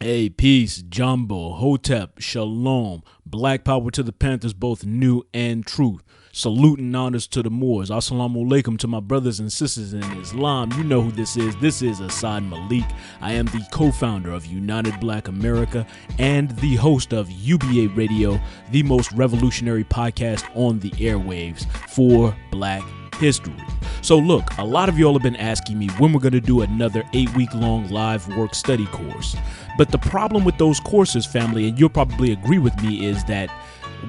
Hey, peace, Jumbo, Hotep, Shalom, Black Power to the Panthers, both new and truth. Salute and honors to the Moors. Assalamu alaikum to my brothers and sisters in Islam. You know who this is. This is Asad Malik. I am the co-founder of United Black America and the host of UBA Radio, the most revolutionary podcast on the airwaves for Black history. So look, a lot of y'all have been asking me when we're going to do another 8-week-long live work study course. But the problem with those courses, family, and you'll probably agree with me, is that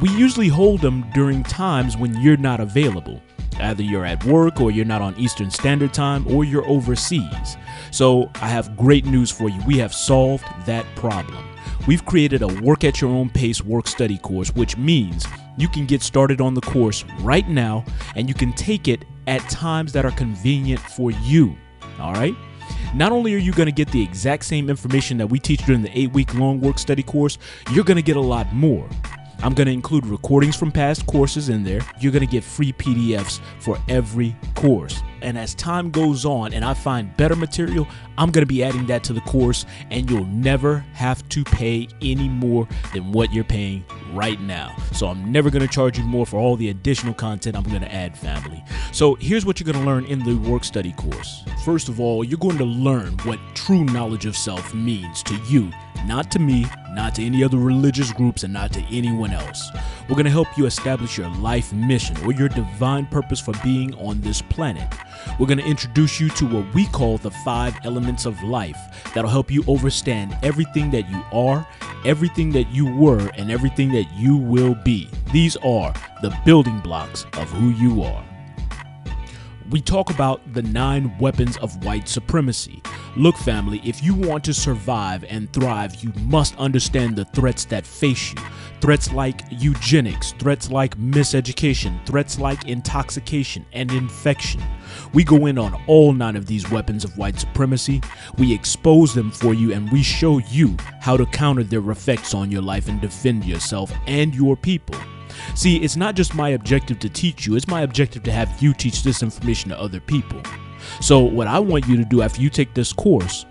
we usually hold them during times when you're not available. Either you're at work, or you're not on Eastern Standard Time, or you're overseas. So I have great news for you. We have solved that problem. We've created a work at your own pace work study course, which means you can get started on the course right now and you can take it at times that are convenient for you. All right? Not only are you going to get the exact same information that we teach during the 8-week-long work study course, you're going to get a lot more. I'm going to include recordings from past courses in there. You're going to get free PDFs for every course. And as time goes on and I find better material, I'm going to be adding that to the course, and you'll never have to pay any more than what you're paying right now. So I'm never going to charge you more for all the additional content I'm going to add, family. So here's what you're going to learn in the work study course. First of all, you're going to learn what true knowledge of self means to you, not to me, not to any other religious groups, and not to anyone else. We're going to help you establish your life mission or your divine purpose for being on this planet. We're going to introduce you to what we call the 5 elements of life that'll help you understand everything that you are, everything that you were, and everything that you will be. These are the building blocks of who you are. We talk about the 9 weapons of white supremacy. Look, family, if you want to survive and thrive, you must understand the threats that face you. Threats like eugenics, threats like miseducation, threats like intoxication and infection. We go in on all 9 of these weapons of white supremacy. We expose them for you, and we show you how to counter their effects on your life and defend yourself and your people. See, it's not just my objective to teach you, it's my objective to have you teach this information to other people. So what I want you to do after you take this course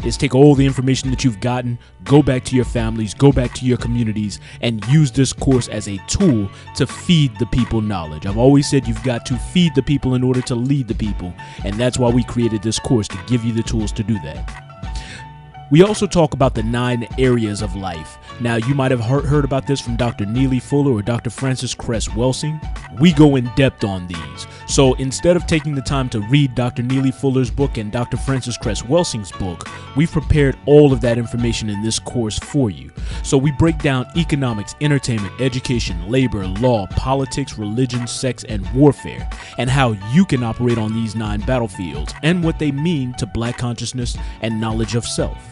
is take all the information that you've gotten, go back to your families, go back to your communities, and use this course as a tool to feed the people knowledge. I've always said you've got to feed the people in order to lead the people, and that's why we created this course, to give you the tools to do that. We also talk about the 9 areas of life. Now, you might have heard about this from Dr. Neely Fuller or Dr. Francis Cress Welsing. We go in depth on these. So instead of taking the time to read Dr. Neely Fuller's book and Dr. Francis Cress Welsing's book, we've prepared all of that information in this course for you. So we break down economics, entertainment, education, labor, law, politics, religion, sex, and warfare, and how you can operate on these 9 battlefields and what they mean to Black consciousness and knowledge of self.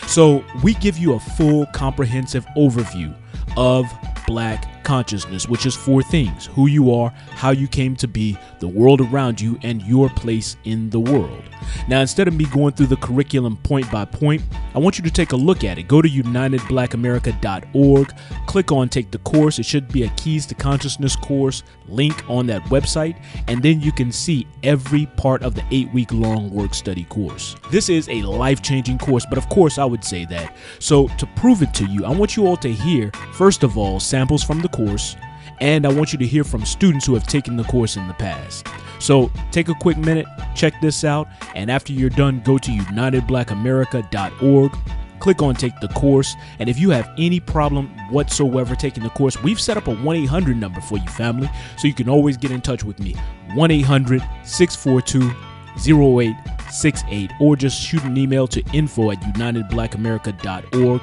So we give you a full comprehensive overview of Black consciousness, which is 4 things: who you are, how you came to be, the world around you, and your place in the world. Now, instead of me going through the curriculum point by point, I want you to take a look at it. Go to unitedblackamerica.org, click on Take the Course. It should be a Keys to Consciousness course link on that website, and then you can see every part of the 8-week-long work study course. This is a life-changing course, but of course I would say that. So to prove it to you, I want you all to hear, first of all, samples from the course, and I want you to hear from students who have taken the course in the past. So take a quick minute, check this out, and after you're done, go to unitedblackamerica.org, click on Take the Course, and if you have any problem whatsoever taking the course, we've set up a 1-800 number for you, family, so you can always get in touch with me, 1-800-642-0868, or just shoot an email to info@unitedblackamerica.org.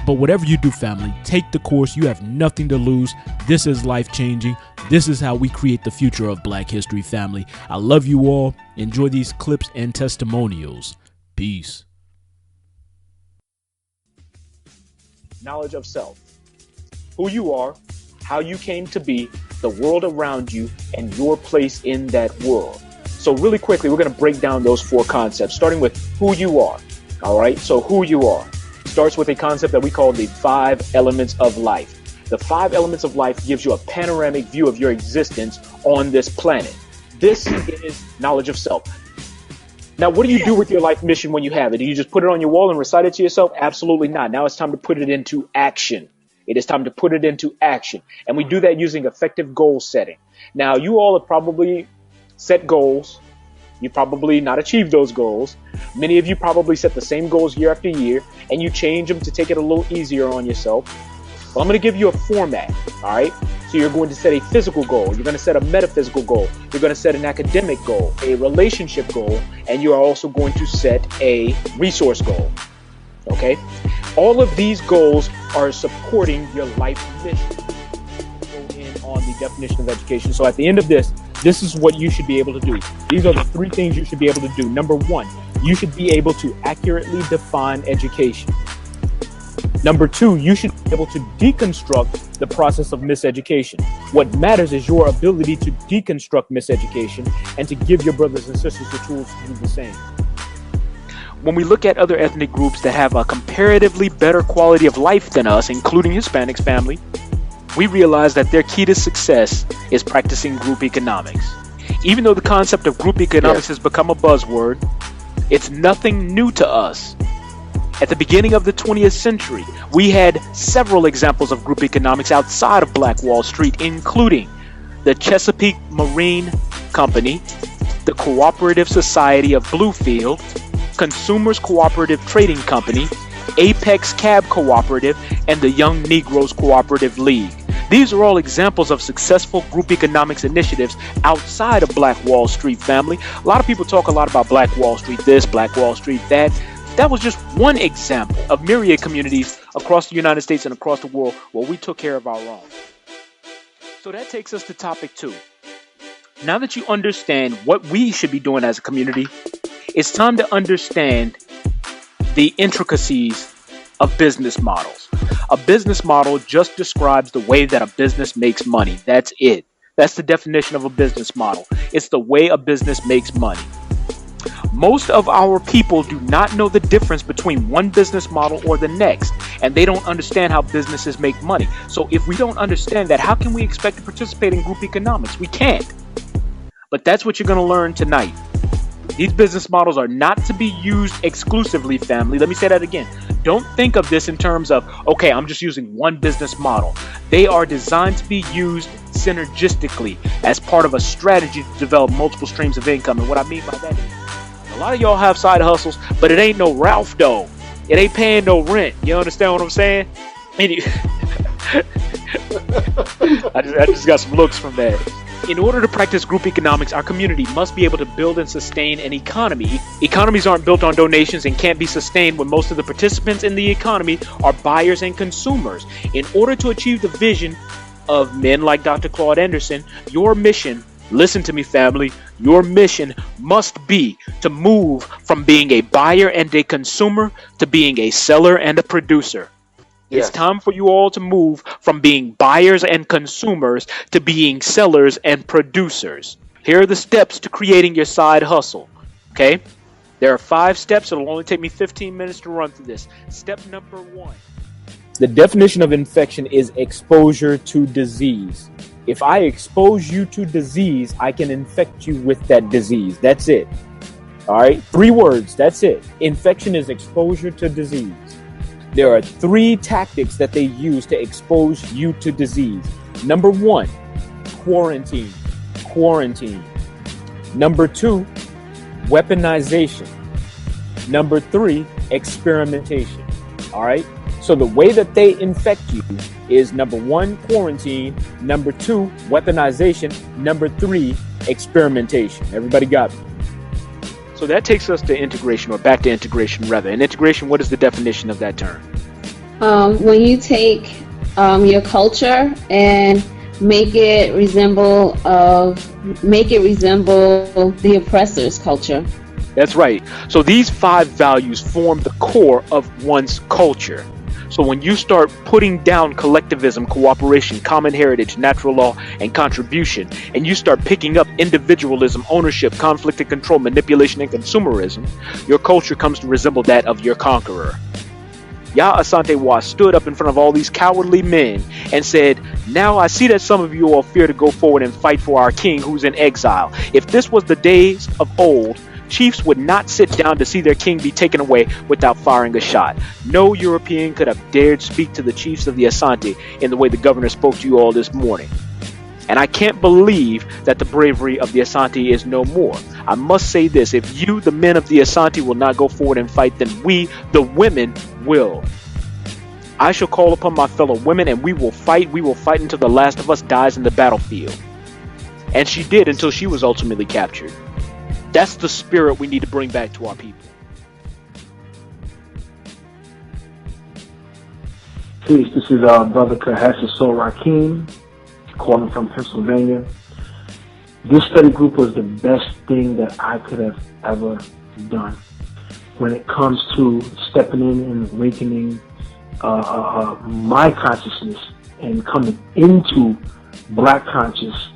But whatever you do, family, take the course. You have nothing to lose. This is life-changing. This is how we create the future of Black history, family. I love you all. Enjoy these clips and testimonials. Peace. Knowledge of self. Who you are, how you came to be, the world around you, and your place in that world. So really quickly, we're going to break down those 4 concepts, starting with who you are. All right, so who you are starts with a concept that we call the 5 elements of life. The 5 elements of life gives you a panoramic view of your existence on this planet. This is knowledge of self. Now, what do you do with your life mission when you have it? Do you just put it on your wall and recite it to yourself? Absolutely not. Now it's time to put it into action. It is time to put it into action. And we do that using effective goal setting. Now, you all have probably set goals. You probably not achieved those goals. Many of you probably set the same goals year after year, and you change them to take it a little easier on yourself. Well, I'm going to give you a format, all right? So you're going to set a physical goal. You're going to set a metaphysical goal. You're going to set an academic goal, a relationship goal, and you are also going to set a resource goal, okay? All of these goals are supporting your life mission. Go in on the definition of education. So at the end of this is what you should be able to do. These are the 3 things you should be able to do. Number 1, you should be able to accurately define education. Number 2, you should be able to deconstruct the process of miseducation. What matters is your ability to deconstruct miseducation and to give your brothers and sisters the tools to do the same. When we look at other ethnic groups that have a comparatively better quality of life than us, including Hispanics family, we realize that their key to success is practicing group economics. Even though the concept of group economics has become a buzzword, it's nothing new to us. At the beginning of the 20th century, we had several examples of group economics outside of Black Wall Street, including the Chesapeake Marine Company, the Cooperative Society of Bluefield, Consumers Cooperative Trading Company, Apex Cab Cooperative, and the Young Negroes Cooperative League. These are all examples of successful group economics initiatives outside of Black Wall Street family. A lot of people talk a lot about Black Wall Street this, Black Wall Street that. That was just one example of myriad communities across the United States and across the world where we took care of our own. So that takes us to topic 2. Now that you understand what we should be doing as a community, it's time to understand the intricacies of business models. A business model just describes the way that a business makes money. That's it. That's the definition of a business model. It's the way a business makes money. Most of our people do not know the difference between one business model or the next, and they don't understand how businesses make money. So if we don't understand that, how can we expect to participate in group economics? We can't. But that's what you're going to learn tonight. These business models are not to be used exclusively, family. Let me say that again. Don't think of this in terms of, okay, I'm just using one business model. They are designed to be used synergistically as part of a strategy to develop multiple streams of income. And what I mean by that is, a lot of y'all have side hustles, but it ain't no Ralph though. It ain't paying no rent. You understand what I'm saying? I just got some looks from that. In order to practice group economics, our community must be able to build and sustain an economy. Economies aren't built on donations and can't be sustained when most of the participants in the economy are buyers and consumers. In order to achieve the vision of men like Dr. Claude Anderson, your mission, listen to me family, your mission must be to move from being a buyer and a consumer to being a seller and a producer. It's time for you all to move from being buyers and consumers to being sellers and producers. Here are the steps to creating your side hustle. Okay? There are 5 steps. It'll only take me 15 minutes to run through this. Step number 1. The definition of infection is exposure to disease. If I expose you to disease, I can infect you with that disease. That's it. All right? 3 words. That's it. Infection is exposure to disease. There are 3 tactics that they use to expose you to disease. Number 1, quarantine. Quarantine. Number 2, weaponization. Number 3, experimentation. All right? So the way that they infect you is number 1, quarantine. Number 2, weaponization. Number 3, experimentation. Everybody got me? So that takes us to integration, or back to integration rather. And integration, what is the definition of that term? When you take your culture and make it resemble the oppressor's culture. That's right. So these 5 values form the core of one's culture. So when you start putting down collectivism, cooperation, common heritage, natural law, and contribution, and you start picking up individualism, ownership, conflict and control, manipulation, and consumerism, your culture comes to resemble that of your conqueror. Yah Asante Wa stood up in front of all these cowardly men and said, "Now I see that some of you all fear to go forward and fight for our king who's in exile. If this was the days of old, Chiefs would not sit down to see their king be taken away without firing a shot. No European could have dared speak to the chiefs of the Asante in the way the governor spoke to you all this morning. And I can't believe that the bravery of the Asante is no more. I must say this, if you, the men of the Asante, will not go forward and fight, then we, the women, will. I shall call upon my fellow women, and we will fight until the last of us dies in the battlefield. And she did until she was ultimately captured. That's the spirit we need to bring back to our people. Peace, this is Brother Kahasa Sol Rakim, calling from Pennsylvania. This study group was the best thing that I could have ever done when it comes to stepping in and awakening my consciousness and coming into Black conscious.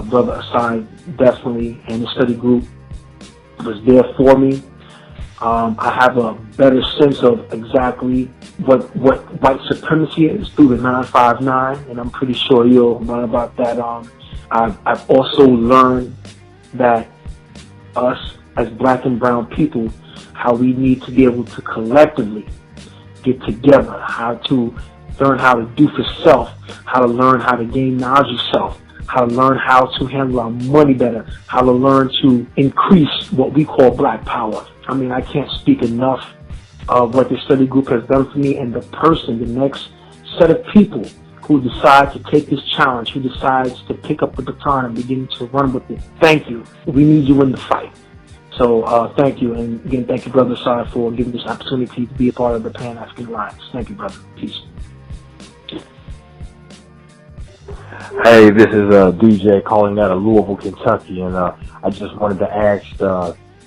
Brother Asai definitely, and the study group was there for me. I have a better sense of exactly what white supremacy is through the 959, and I'm pretty sure you'll learn about that. I've also learned that us as Black and brown people, how we need to be able to collectively get together, how to learn how to do for self, how to learn how to gain knowledge of self, how to learn how to handle our money better, how to learn to increase what we call Black power. I mean, I can't speak enough of what the study group has done for me, and the next set of people who decide to take this challenge, who decides to pick up the baton and begin to run with it. Thank you. We need you in the fight. So thank you. And again, thank you, Brother Sai, for giving this opportunity to be a part of the Pan-African Alliance. Thank you, brother. Peace. Hey, this is DJ calling out of Louisville, Kentucky, and I just wanted to ask,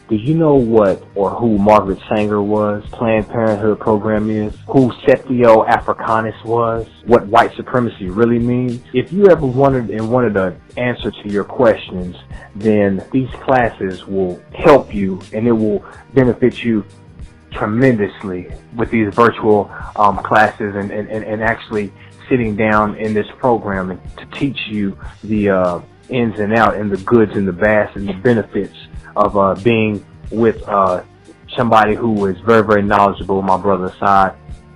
do you know what or who Margaret Sanger was, Planned Parenthood program is, who Setio Africanus was, what white supremacy really means? If you ever wanted an answer to your questions, then these classes will help you, and it will benefit you tremendously with these virtual classes and actually sitting down in this program and to teach you the ins and outs and the goods and the bads and the benefits of being with somebody who is very, very knowledgeable, my brother Assad.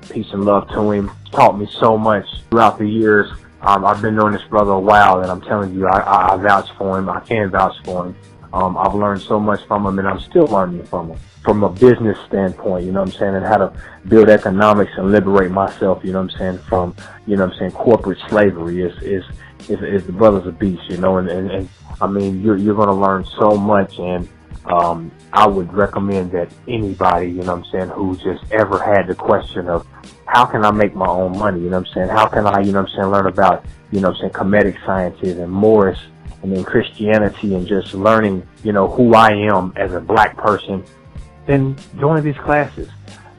Peace and love to him. Taught me so much throughout the years. I've been knowing this brother a while, and I'm telling you, I vouch for him. I can vouch for him. I've learned so much from him, and I'm still learning from him. From a business standpoint, you know what I'm saying, and how to build economics and liberate myself, you know what I'm saying, from, you know what I'm saying, corporate slavery is the brother's a beast, you know, and I mean, you're going to learn so much, and I would recommend that anybody, you know what I'm saying, who just ever had the question of how can I make my own money, you know what I'm saying, how can I, you know what I'm saying, learn about, you know what I'm saying, Kemetic sciences and Morris and then Christianity and just learning, you know, who I am as a Black person, then join these classes.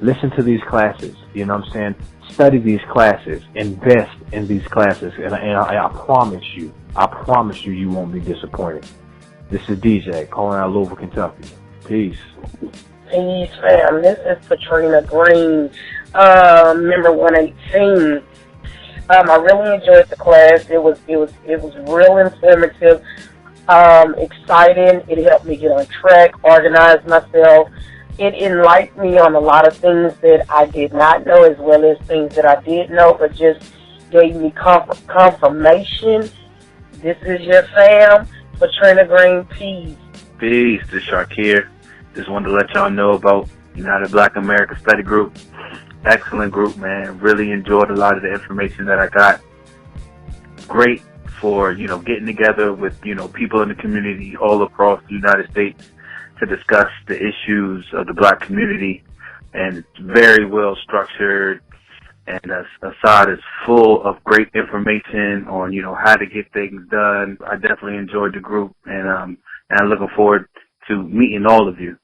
Listen to these classes, you know what I'm saying? Study these classes, invest in these classes, and I promise you, you won't be disappointed. This is DJ calling out Louisville, Kentucky. Peace. Peace, fam. This is Katrina Green, member 118. I really enjoyed the class. It was real informative, exciting. It helped me get on track, organize myself. It enlightened me on a lot of things that I did not know, as well as things that I did know, but just gave me confirmation. This is your fam, Katrina Green. Peace. Peace. This is Shakir. Just wanted to let y'all know about United Black America Study Group. Excellent group, man. Really enjoyed a lot of the information that I got. Great for, you know, getting together with, you know, people in the community all across the United States to discuss the issues of the Black community, and it's very well structured, and Assad is full of great information on, you know, how to get things done. I definitely enjoyed the group, and I'm looking forward to meeting all of you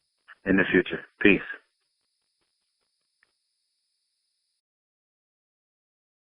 in the future. Peace.